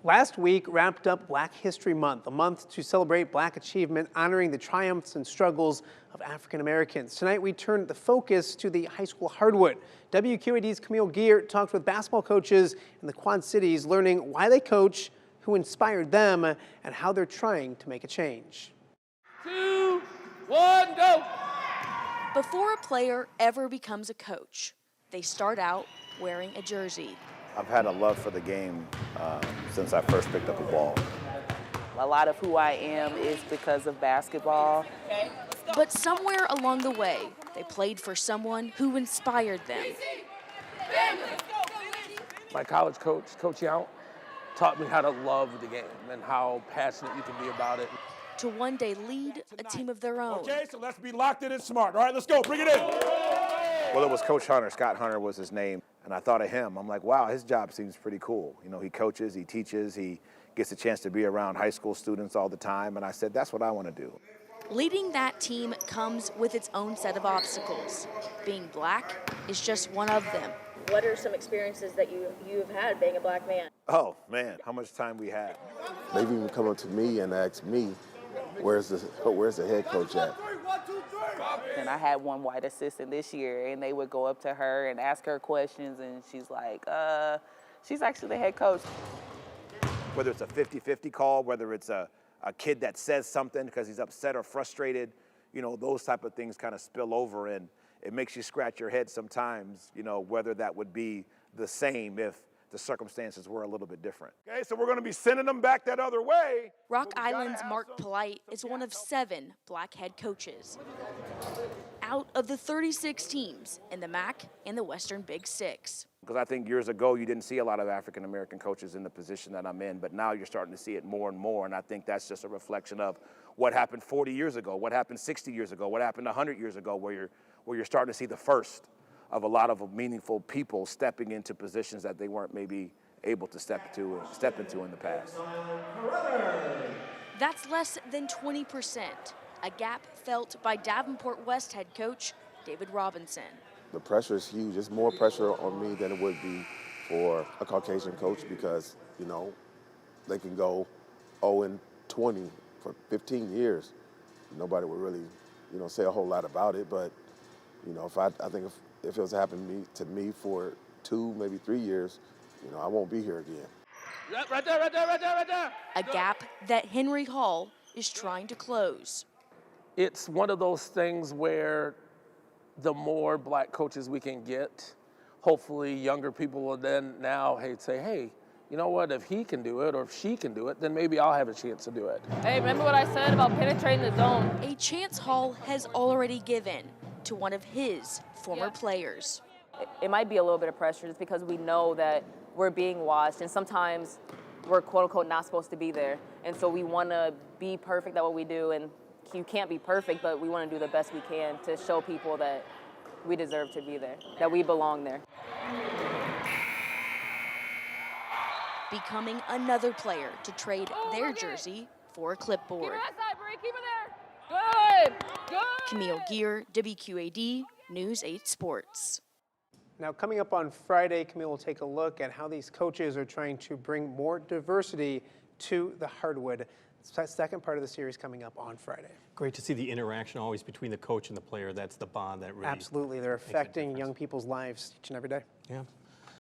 Last week wrapped up Black History Month, a month to celebrate Black achievement, honoring the triumphs and struggles of African Americans. Tonight we turned the focus to the high school Hardwood. WQAD's Camille Gear talked with basketball coaches in the Quad Cities, learning why they coach, who inspired them, and how they're trying to make a change. 2, 1, go! Before a player ever becomes a coach, they start out wearing a jersey. I've had a love for the game since I first picked up a ball. A lot of who I am is because of basketball. But somewhere along the way, they played for someone who inspired them. My college coach, Coach Yount, taught me how to love the game and how passionate you can be about it. To one day lead a team of their own. Okay, so let's be locked in and smart. All right, let's go, bring it in. Well, it was Coach Hunter. Scott Hunter was his name. And I thought of him. I'm like, wow, his job seems pretty cool. You know, he coaches, he teaches, he gets a chance to be around high school students all the time. And I said, that's what I want to do. Leading that team comes with its own set of obstacles. Being Black is just one of them. What are some experiences that you've had being a Black man? Oh, man, how much time we had. They've even come up to me and asked me, where's the head coach at? And I had one white assistant this year, and they would go up to her and ask her questions, and she's like, she's actually the head coach. Whether it's a 50-50 call, whether it's a kid that says something because he's upset or frustrated, you know, those type of things kind of spill over, and it makes you scratch your head sometimes, you know, whether that would be the same if the circumstances were a little bit different. Okay, so we're going to be sending them back that other way. Rock Island's Mark Polite is one of 7 Black head coaches. Out of the 36 teams in the MAC and the Western Big Six. Because I think years ago you didn't see a lot of African American coaches in the position that I'm in, but now you're starting to see it more and more, and I think that's just a reflection of what happened 40 years ago, what happened 60 years ago, what happened 100 years ago, where you're starting to see the first of a lot of meaningful people stepping into positions that they weren't maybe able to step into in the past. That's less than 20%, a gap felt by Davenport West head coach David Robinson. The pressure is huge. It's more pressure on me than it would be for a Caucasian coach because, you know, they can go 0-20 for 15 years. Nobody would really, you know, say a whole lot about it, but, you know, I think if it was happening to me for 2, maybe 3 years, you know, I won't be here again. Right there. A gap that Henry Hall is trying to close. It's one of those things where the more Black coaches we can get, hopefully younger people will then now say, hey, you know what, if he can do it or if she can do it, then maybe I'll have a chance to do it. Hey, remember what I said about penetrating the zone? A chance Hall has already given to one of his former players. It might be a little bit of pressure just because we know that we're being watched, and sometimes we're quote-unquote not supposed to be there. And so we want to be perfect at what we do, and you can't be perfect, but we want to do the best we can to show people that we deserve to be there, that we belong there. Becoming another player to trade their jersey for a clipboard. Keep it outside, Bree, keep it there. Good. Camille Gear, WQAD, News 8 Sports. Now, coming up on Friday, Camille will take a look at how these coaches are trying to bring more diversity to the Hardwood. Second part of the series coming up on Friday. Great to see the interaction always between the coach and the player. That's the bond that really Absolutely. They're affecting young people's lives each and every day. Yeah.